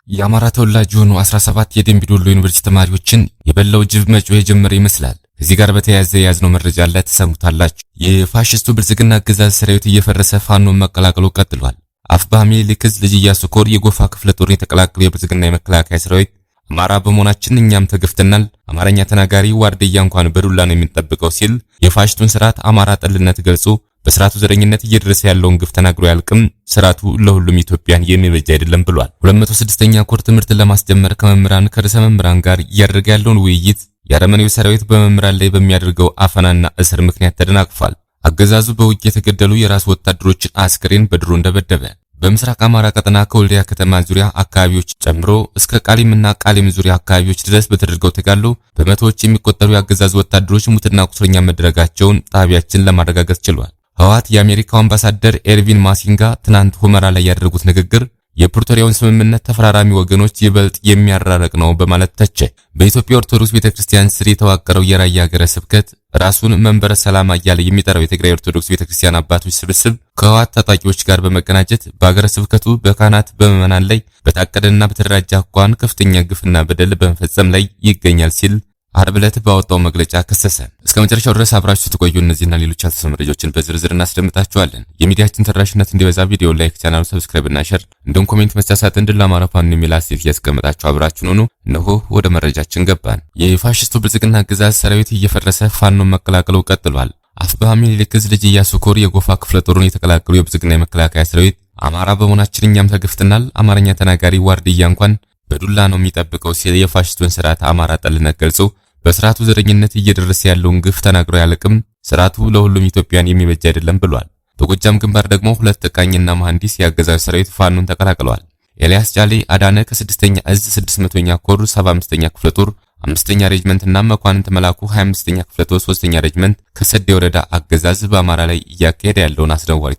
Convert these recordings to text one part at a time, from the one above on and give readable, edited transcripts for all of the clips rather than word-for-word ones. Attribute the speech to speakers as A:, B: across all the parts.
A: የአማራ ተወላጅ የሆኑ 17 የደምቢ ዶሎ ዩኒቨርሲቲ ተማሪዎችን የበላው ጅብ መጮህ የጀመረ ይመስላል። ከዚህ ጋር በተያያዘ የያዝነው መረጃ አለ፣ ተሰሙታላችሁ። የፋሽስቱ ብልጽግና አገዛዝ ሰራዊት እየፈረሰ ፋኖን መቀላቀሉ ቀጥሏል። አፋብኃ ምኒልክ ዕዝ ልጅ ኢያሱ ኮር የጎፋ ክፍለ ጦርን የተቀላቀለው የብልጽግና የመከላከያ ሰራዊት አማራ በመሆናችን እኛም ተገፍተናል፣ አማርኛ ተናጋሪ ዋርድያ እንኳን በዱላ ነው የሚጠብቀው ሲል የፋሽቱን ስርዓት አማራ ጠልነት ገልጾ በስርዓቱ ዘረኝነት እየደረሰ ያለውን ግፍ ተናግሮ ያልቅም፣ ስርዓቱ ለሁሉም ኢትዮጵያን የሚበጅ አይደለም ብሏል። 203ኛ ኮር ትምህርትን ለማስጀመር ከመምህራን ከርዕሰ መምህራን ጋር እያደረገ ያለውን ውይይት የአረመኔው ሰራዊት በመምህራን ላይ በሚያደርገው አፈናና እስር ምክንያት ተደናቅፏል። አገዛዙ በውጊያ የተገደሉ የራስ ወታደሮችን አስክሬን በድሮን ደበደበ። በምስራቅ አማራ ቀጠና ከወልዲያ ከተማ ዙሪያ አካባቢዎች ጨምሮ እስከ ቃሊምና ቃሊም ዙሪያ አካባቢዎች ድረስ በተደረገው ተጋድሎ በመቶዎች የሚቆጠሩ የአገዛዙ ወታደሮች ሙትና ቁስለኛ መደረጋቸውን ጣቢያችን ለማረጋገጥ ችሏል። ህወሓት የአሜሪካው አምባሳደር ኤርቪን ማሲንጋ ትናንት ሁመራ ላይ ያደረጉት ንግግር የፕሪቶሪያውን ስምምነት ተፈራራሚ ወገኖች ይበልጥ የሚያራርቅ ነው በማለት ተቸ። በኢትዮጵያ ኦርቶዶክስ ቤተክርስቲያን ስር የተዋቀረው የራያ ሀገረ ስብከት ራሱን መንበረ ሰላማ እያለ የሚጠራው የትግራይ ኦርቶዶክስ ቤተክርስቲያን አባቶች ስብስብ ከህወሓት ታጣቂዎች ጋር በመቀናጀት በሀገረ ስብከቱ በካህናት በምዕመናን ላይ በታቀደና በተደራጀ አኳኋን ከፍተኛ ግፍና በደል በመፈጸም ላይ ይገኛል ሲል ዓርብ ዕለት ባወጣው መግለጫ ከሰሰ። እስከ መጨረሻው ድረስ አብራችሁ ስትቆዩ እነዚህና ሌሎች ያልተሰሙ መረጃዎችን በዝርዝር እናስደምጣችኋለን። የሚዲያችን ተደራሽነት እንዲበዛ ቪዲዮ ላይክ፣ ቻናሉ ሰብስክራይብ እና ሼር እንዲሁም ኮሜንት መስጫ ሳጥን ድል ለአማራ ፋኖ የሚል አስተያየት እያስቀመጣችሁ አብራችሁን ሁኑ። እነሆ ወደ መረጃችን ገባን። የፋሽስቱ ብልጽግና አገዛዝ ሰራዊት እየፈረሰ ፋኖን መቀላቀሉ ቀጥሏል። አፋብኃ ምኒልክ ዕዝ ልጅ ኢያሱ ኮር የጎፋ ክፍለ ጦርን የተቀላቀሉ የብልጽግና የመከላከያ ሰራዊት አማራ በመሆናችን እኛም ተገፍተናል፣ አማርኛ ተናጋሪ ዋርድያ እንኳን በዱላ ነው የሚጠብቀው ሲል የፋሽስቱን ስርዓት አማራ ጠልነት ገልጾ በስርዓቱ ዘረኝነት እየደረሰ ያለውን ግፍ ተናግሮ ያልቅም፣ ስርዓቱ ለሁሉም ኢትዮጵያን የሚበጅ አይደለም ብሏል። በጎጃም ግንባር ደግሞ ሁለት ተቃኝና መሐንዲስ የአገዛዙ ሰራዊት ፋኖን ተቀላቅለዋል። ኤልያስ ጫሌ አዳነ ከ6ኛ ዕዝ 600ኛ ኮር 75ኛ ክፍለ ጦር 5ኛ ሬጅመንት እና መኳንንት መላኩ 25ኛ ክፍለ ጦር 3ኛ ሬጅመንት ከሰዴ ወረዳ አገዛዝ በአማራ ላይ እያካሄደ ያለውን አስነዋሪ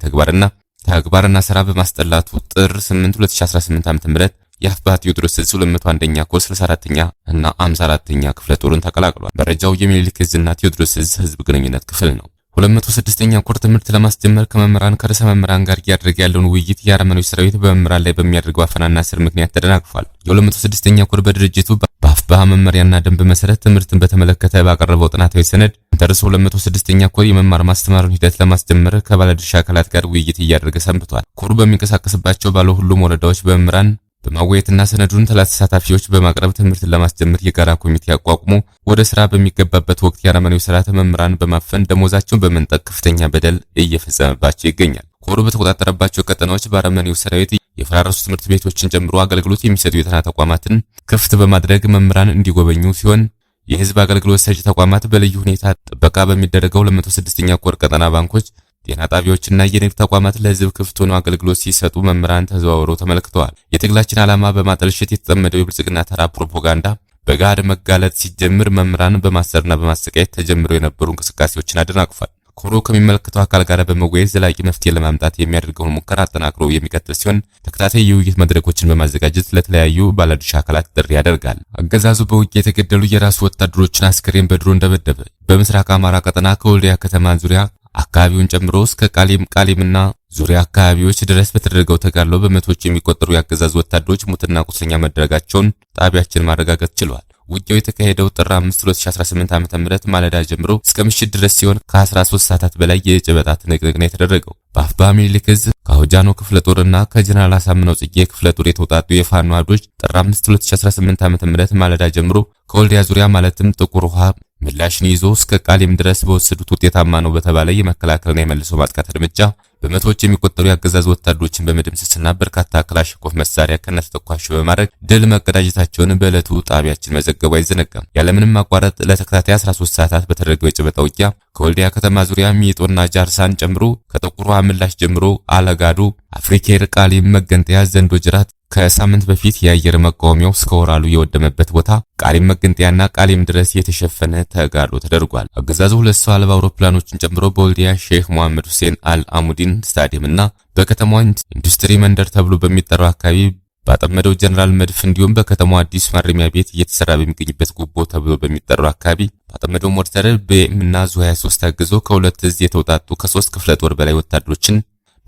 A: ተግባርና ስራ በማስጠላቱ ጥር 8 2018 ዓ.ም የአፋብኃ ቴዎድሮስ ዕዝ 201ኛ ኮር 64ኛ እና 54ኛ ክፍለ ጦርን ተቀላቅሏል። መረጃው የሚኒልክ ዕዝና ቴዎድሮስ ዕዝ ህዝብ ግንኙነት ክፍል ነው። 206ኛ ኮር ትምህርት ለማስጀመር ከመምህራን ከርዕሰ መምህራን ጋር እያደረገ ያለውን ውይይት የአረመኔው ሰራዊት በመምህራን ላይ በሚያደርገው አፈናና እስር ምክንያት ተደናቅፏል። የ206ኛ ኮር በድርጅቱ በአፋብኃ መመሪያና ደንብ መሰረት ትምህርትን በተመለከተ ባቀረበው ጥናታዊ ሰነድ ተርሶ 206ኛ ኮር የመማር ማስተማሩን ሂደት ለማስጀመር ከባለድርሻ አካላት ጋር ውይይት እያደረገ ሰንብቷል። ኮሩ በሚንቀሳቀስባቸው ባለ ሁሉም ወረዳዎች በመምህራን በማወያየትና ሰነዱን ለተሳታፊዎች በማቅረብ ትምህርትን ለማስጀመር የጋራ ኮሚቴ አቋቁሞ ወደ ስራ በሚገባበት ወቅት የአረመኔው ስርዓት መምህራን በማፈን ደሞዛቸውን በመንጠቅ ከፍተኛ በደል እየፈጸመባቸው ይገኛል። ኮሩ በተቆጣጠረባቸው ቀጠናዎች በአረመኔው ሰራዊት የፈራረሱ ትምህርት ቤቶችን ጨምሮ አገልግሎት የሚሰጡ የጤና ተቋማትን ክፍት በማድረግ መምህራን እንዲጎበኙ ሲሆን የህዝብ አገልግሎት ሰጪ ተቋማት በልዩ ሁኔታ ጥበቃ በሚደረገው 206ኛ ኮር ቀጠና ባንኮች፣ ጤና ጣቢያዎችና የንግድ ተቋማት ለህዝብ ክፍት ሆነው አገልግሎት ሲሰጡ መምህራን ተዘዋውረው ተመልክተዋል። የትግላችን ዓላማ በማጠልሸት የተጠመደው የብልጽግና ተራ ፕሮፓጋንዳ በጋድ መጋለጥ ሲጀምር መምህራን በማሰርና በማሰቃየት ተጀምረው የነበሩ እንቅስቃሴዎችን አደናቅፏል። ኮሩ ከሚመለከተው አካል ጋር በመወያየት ዘላቂ መፍትሄ ለማምጣት የሚያደርገውን ሙከራ አጠናክሮ የሚቀጥል ሲሆን ተከታታይ የውይይት መድረኮችን በማዘጋጀት ለተለያዩ ባለድርሻ አካላት ጥሪ ያደርጋል። አገዛዙ በውጊያ የተገደሉ የራሱ ወታደሮችን አስክሬን በድሮን ደበደበ። በምስራቅ አማራ ቀጠና ከወልዲያ ከተማ ዙሪያ አካባቢውን ጨምሮ እስከ ቃሊምና ዙሪያ አካባቢዎች ድረስ በተደረገው ተጋድሎ በመቶዎች የሚቆጠሩ የአገዛዙ ወታደሮች ሙትና ቁስለኛ መደረጋቸውን ጣቢያችን ማረጋገጥ ችሏል። ውጊያው የተካሄደው ጥር 5 2018 ዓ.ም ማለዳ ጀምሮ እስከ ምሽት ድረስ ሲሆን ከ13 ሰዓታት በላይ የጨበጣ ትንቅንቅ ነው የተደረገው። በአፋብኃ ምኒልክ ዕዝ ከአውጃኖ ክፍለ ጦርና ከጀነራል አሳምነው ጽጌ ክፍለ ጦር የተውጣጡ የፋኖ አዶች ጥር 5 2018 ዓ.ም ማለዳ ጀምሮ ከወልዲያ ዙሪያ ማለትም ጥቁር ውሃ ምላሽን ይዞ እስከ ቃሊም ድረስ በወሰዱት ውጤታማ ነው በተባለ የመከላከልና የመልሶ ማጥቃት እርምጃ በመቶዎች የሚቆጠሩ የአገዛዙ ወታደሮችን በመደምሰስና በርካታ ክላሽንኮቭ መሳሪያ ከነተተኳሹ በማድረግ ድል መቀዳጀታቸውን በዕለቱ ጣቢያችን መዘገቡ አይዘነጋም። ያለምንም ማቋረጥ ለተከታታይ 13 ሰዓታት በተደረገው የጨበጣ ውጊያ ከወልዲያ ከተማ ዙሪያ ሚጦና ጃርሳን ጨምሮ ከጥቁር ውሃ ምላሽ ጀምሮ አለጋዶ፣ አፍሪኬር፣ ቃሊም፣ መገንጠያ፣ ዘንዶ ጅራት ከሳምንት በፊት የአየር መቃወሚያው እስከ ወራሉ የወደመበት ቦታ ቃሊም መገንጠያና ቃሊም ድረስ የተሸፈነ ተጋድሎ ተደርጓል። አገዛዙ ሁለት ሰው አልባ አውሮፕላኖችን ጨምሮ በወልዲያ ሼህ መሐመድ ሁሴን አል አሙዲን ስታዲየም እና በከተማዋ ኢንዱስትሪ መንደር ተብሎ በሚጠራው አካባቢ ባጠመደው ጀነራል መድፍ እንዲሁም በከተማዋ አዲስ ማረሚያ ቤት እየተሰራ በሚገኝበት ጉቦ ተብሎ በሚጠራው አካባቢ ባጠመደው ሞርተር በኤም እና ዙ 23 ታግዞ ከሁለት ዕዝ የተውጣጡ ከ3 ክፍለ ጦር በላይ ወታደሮችን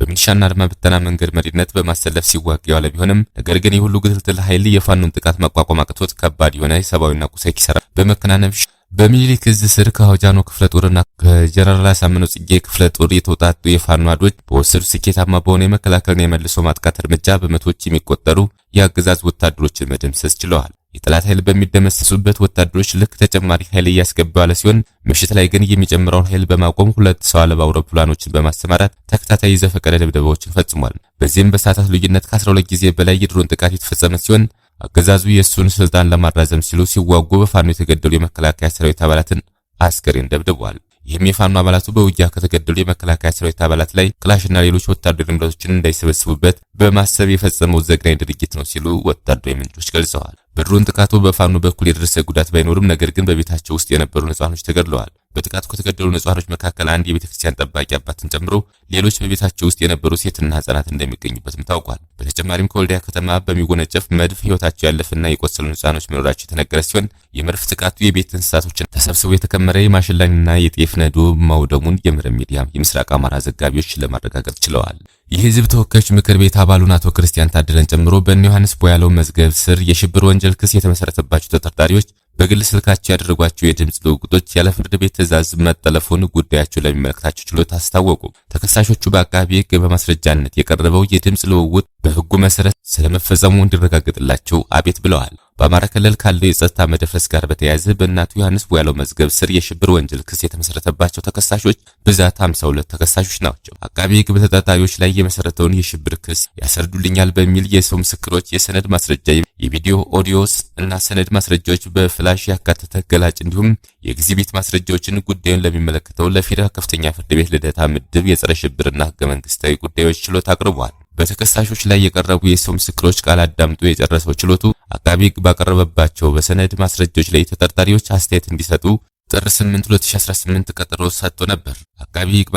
A: በሚሊሻና አድማ ብተና መንገድ መሪነት በማሰለፍ ሲዋጋ የዋለ ቢሆንም ነገር ግን የሁሉ ግትልትል ኃይል የፋኖን ጥቃት መቋቋም አቅቶት ከባድ የሆነ ሰብአዊና ቁሳዊ ኪሳራ በመከናነብ በሚኒሊክ እዝ ስር ከሆጃኖ ክፍለ ጦርና ከጀነራል አሳምነው ጽጌ ክፍለ ጦር የተውጣጡ የፋኖ አዶች በወሰዱ ስኬታማ በሆነ የመከላከልና የመልሶ ማጥቃት እርምጃ በመቶዎች የሚቆጠሩ የአገዛዝ ወታደሮችን መደምሰስ ችለዋል። የጠላት ኃይል በሚደመሰሱበት ወታደሮች ልክ ተጨማሪ ኃይል እያስገባ ያለ ሲሆን ምሽት ላይ ግን የሚጨምረውን ኃይል በማቆም 2 ሰው አልባ አውሮፕላኖችን በማሰማራት ተከታታይ ዘፈቀደ ድብደባዎችን ፈጽሟል። በዚህም በሰዓታት ልዩነት ከ12 ጊዜ በላይ የድሮን ጥቃት የተፈጸመ ሲሆን አገዛዙ የሱን ስልጣን ለማራዘም ሲሉ ሲዋጉ በፋኖ የተገደሉ የመከላከያ ሰራዊት አባላትን አስከሬን ደብድበዋል። ይህም የፋኖ አባላቱ በውጊያ ከተገደሉ የመከላከያ ሰራዊት አባላት ላይ ክላሽና ሌሎች ወታደራዊ ንብረቶችን እንዳይሰበስቡበት በማሰብ የፈጸመው ዘግናኝ ድርጊት ነው ሲሉ ወታደራዊ ምንጮች ገልጸዋል። በድሮን ጥቃቱ በፋኖ በኩል የደረሰ ጉዳት ባይኖርም ነገር ግን በቤታቸው ውስጥ የነበሩ ንጹሃኖች ተገድለዋል። በጥቃቱ ከተገደሉ ንጹሃኖች መካከል አንድ የቤተክርስቲያን ጠባቂ አባትን ጨምሮ ሌሎች በቤታቸው ውስጥ የነበሩ ሴትና ህጻናት እንደሚገኙበትም ታውቋል። በተጨማሪም ከወልዲያ ከተማ በሚጎነጨፍ መድፍ ህይወታቸው ያለፈና የቆሰሉ ንጹሃኖች መኖራቸው የተነገረ ሲሆን የመድፍ ጥቃቱ የቤት እንስሳቶችን ተሰብስበው የተከመረ የማሽላና የጤፍ ነዶ ማውደሙን የመረብ ሚዲያ የምስራቅ አማራ ዘጋቢዎች ለማረጋገጥ ችለዋል። የህዝብ ተወካዮች ምክር ቤት አባሉን አቶ ክርስቲያን ታደለን ጨምሮ በእነ ዮሐንስ ቦያለው መዝገብ ስር የሽብር ወንጀል ክስ የተመሰረተባቸው ተጠርጣሪዎች በግል ስልካቸው ያደረጓቸው የድምጽ ልውውጦች ያለ ፍርድ ቤት ትዕዛዝ መጠለፉን ጉዳያቸው ለሚመለከታቸው ችሎት አስታወቁ። ተከሳሾቹ በአቃቤ ሕግ በማስረጃነት የቀረበው የድምጽ ልውውጥ በህጉ መሰረት ስለመፈጸሙ እንዲረጋገጥላቸው አቤት ብለዋል። በአማራ ክልል ካለው የጸጥታ መደፍረስ ጋር በተያያዘ በእናቱ ዮሐንስ ቦያለው መዝገብ ስር የሽብር ወንጀል ክስ የተመሰረተባቸው ተከሳሾች ብዛት 52 ተከሳሾች ናቸው። አቃቤ ሕግ በተጠርጣሪዎች ላይ የመሰረተውን የሽብር ክስ ያሰርዱልኛል በሚል የሰው ምስክሮች፣ የሰነድ ማስረጃ፣ የቪዲዮ ኦዲዮስ እና ሰነድ ማስረጃዎች በፍላሽ ያካተተ ገላጭ እንዲሁም የኤግዚቢት ማስረጃዎችን ጉዳዩን ለሚመለከተው ለፌዴራል ከፍተኛ ፍርድ ቤት ልደታ ምድብ የጸረ ሽብርና ህገ መንግስታዊ ጉዳዮች ችሎት አቅርቧል። በተከሳሾች ላይ የቀረቡ የሰው ምስክሮች ቃል አዳምጦ የጨረሰው ችሎቱ አቃቤ ሕግ ባቀረበባቸው በሰነድ ማስረጃዎች ላይ ተጠርጣሪዎች አስተያየት እንዲሰጡ ጥር 8 2018 ቀጠሮ ሰጥቶ ነበር። አቃቤ ሕግ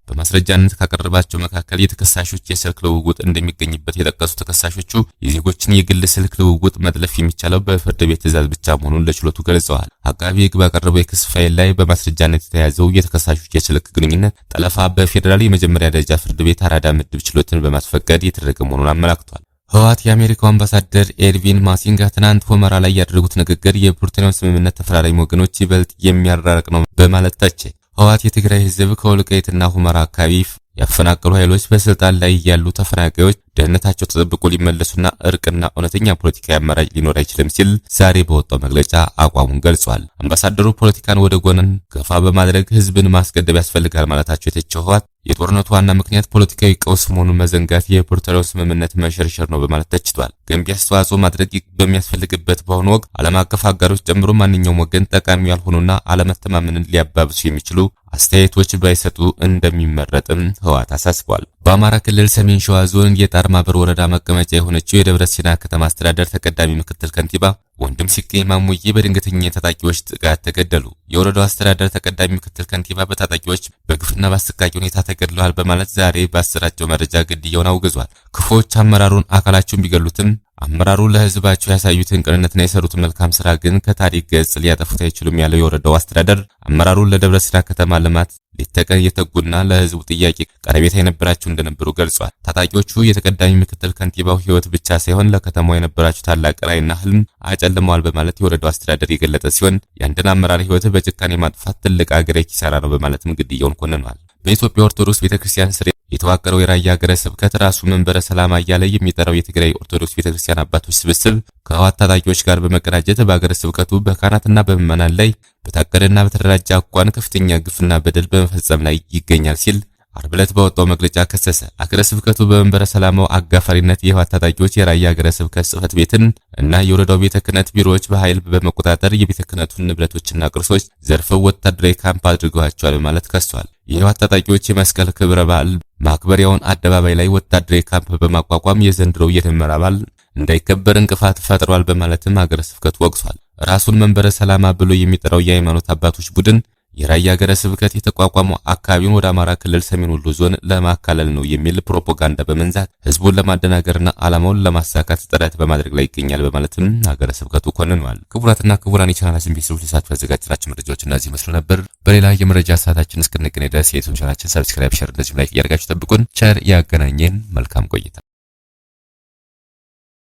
A: በማስረጃነት ካቀረባቸው መካከል የተከሳሾች የስልክ ልውውጥ እንደሚገኝበት የጠቀሱ ተከሳሾቹ የዜጎችን የግል ስልክ ልውውጥ መጥለፍ የሚቻለው በፍርድ ቤት ትዕዛዝ ብቻ መሆኑን ለችሎቱ ገልጸዋል። አቃቤ ሕግ ባቀረበው የክስ ፋይል ላይ በማስረጃነት የተያዘው የተከሳሾች የስልክ ግንኙነት ጠለፋ በፌዴራል የመጀመሪያ ደረጃ ፍርድ ቤት አራዳ ምድብ ችሎትን በማስፈቀድ የተደረገ መሆኑን አመላክቷል። ህወሓት የአሜሪካው አምባሳደር ኤርቪን ማሲንጋ ትናንት ሁመራ ላይ ያደረጉት ንግግር የፕሪቶሪያውን ስምምነት ተፈራራሚ ወገኖች ይበልጥ የሚያራርቅ ነው በማለት ተቸ። ህወሓት የትግራይ ህዝብ ከወልቃይትና ሁመራ አካባቢ ያፈናቀሉ ኃይሎች በስልጣን ላይ ያሉ ተፈናቃዮች ደህንነታቸው ተጠብቆ ሊመለሱና እርቅና እውነተኛ ፖለቲካዊ አማራጭ ሊኖር አይችልም ሲል ዛሬ በወጣው መግለጫ አቋሙን ገልጿል። አምባሳደሩ ፖለቲካን ወደ ጎን ገፋ በማድረግ ህዝብን ማስቀደም ያስፈልጋል ማለታቸው የተቸው ህወሓት የጦርነቱ ዋና ምክንያት ፖለቲካዊ ቀውስ መሆኑን መዘንጋት የፕሪቶሪያው ስምምነት መሸርሸር ነው በማለት ተችቷል። ገንቢ አስተዋጽኦ ማድረግ በሚያስፈልግበት በአሁኑ ወቅት ዓለም አቀፍ አጋሮች ጨምሮ ማንኛውም ወገን ጠቃሚ ያልሆኑና አለመተማመንን ሊያባብሱ የሚችሉ አስተያየቶች ባይሰጡ እንደሚመረጥም ህወሓት አሳስቧል። በአማራ ክልል ሰሜን ሸዋ ዞን የጣርማበር ወረዳ መቀመጫ የሆነችው የደብረ ሲና ከተማ አስተዳደር ተቀዳሚ ምክትል ከንቲባ ወንድም ሲገኝ ማሙዬ በድንገተኛ የታጣቂዎች ጥቃት ተገደሉ። የወረዳው አስተዳደር ተቀዳሚ ምክትል ከንቲባ በታጣቂዎች በግፍና በአሰቃቂ ሁኔታ ተገድለዋል በማለት ዛሬ ባሰራጨው መረጃ ግድያውን አውግዟል። ክፉዎች አመራሩን አካላቸውን ቢገሉትም አመራሩ ለህዝባቸው ያሳዩትን ቅንነትና የሰሩትን መልካም ስራ ግን ከታሪክ ገጽ ሊያጠፉት አይችሉም ያለው የወረዳው አስተዳደር አመራሩ ለደብረ ሲና ከተማ ልማት ሊተቀን የተጉና ለህዝቡ ጥያቄ ቀረቤታ የነበራቸው እንደነበሩ ገልጿል። ታጣቂዎቹ የተቀዳሚ ምክትል ከንቲባው ህይወት ብቻ ሳይሆን ለከተማው የነበራቸው ታላቅ ራዕይና ህልም አጨልመዋል በማለት የወረዳው አስተዳደር የገለጸ ሲሆን የአንድን አመራር ህይወት በጭካኔ ማጥፋት ትልቅ አገራዊ ኪሳራ ነው በማለትም ግድያውን ኮንኗል። በኢትዮጵያ ኦርቶዶክስ ቤተክርስቲያን ስር የተዋቀረው የራያ ሀገረ ስብከት ራሱ መንበረ ሰላማ እያለ የሚጠራው የትግራይ ኦርቶዶክስ ቤተክርስቲያን አባቶች ስብስብ ከህወሓት ታጣቂዎች ጋር በመቀናጀት በሀገረ ስብከቱ በካህናትና በምዕመናን ላይ በታቀደና በተደራጀ አኳኋን ከፍተኛ ግፍና በደል በመፈጸም ላይ ይገኛል ሲል ዓርብ ዕለት ባወጣው መግለጫ ከሰሰ። ሀገረ ስብከቱ በመንበረ ሰላማው አጋፋሪነት የህወሓት ታጣቂዎች የራያ ሀገረ ስብከት ጽሕፈት ቤትን እና የወረዳው ቤተ ክህነት ቢሮዎች በኃይል በመቆጣጠር የቤተ ክህነቱን ንብረቶችና ቅርሶች ዘርፈው ወታደራዊ ካምፕ አድርገዋቸዋል በማለት ከሷል። የህወሓት ታጣቂዎች የመስቀል ክብረ በዓል ማክበሪያውን አደባባይ ላይ ወታደራዊ ካምፕ በማቋቋም የዘንድሮው የደመራ በዓል እንዳይከበር እንቅፋት ፈጥሯል በማለትም ሀገረ ስብከቱ ወቅሷል። ራሱን መንበረ ሰላማ ብሎ የሚጠራው የሃይማኖት አባቶች ቡድን የራያ ሀገረ ስብከት የተቋቋመው አካባቢውን ወደ አማራ ክልል ሰሜን ወሎ ዞን ለማካለል ነው የሚል ፕሮፓጋንዳ በመንዛት ህዝቡን ለማደናገርና ዓላማውን ለማሳካት ጥረት በማድረግ ላይ ይገኛል በማለትም ሀገረ ስብከቱ ኮንኗል። ክቡራትና ክቡራን የቻናላችን ቤተሰቦች ለሰዓቱ ያዘጋጀናቸው መረጃዎች እነዚህ መስሉ ነበር። በሌላ የመረጃ ሰዓታችን እስክንገናኝ ድረስ የዩቲዩብ ቻናላችን ሰብስክራይብ፣ ሼር እንደዚሁም ላይክ እያደረጋችሁ ጠብቁን። ቸር ያገናኘን። መልካም ቆይታ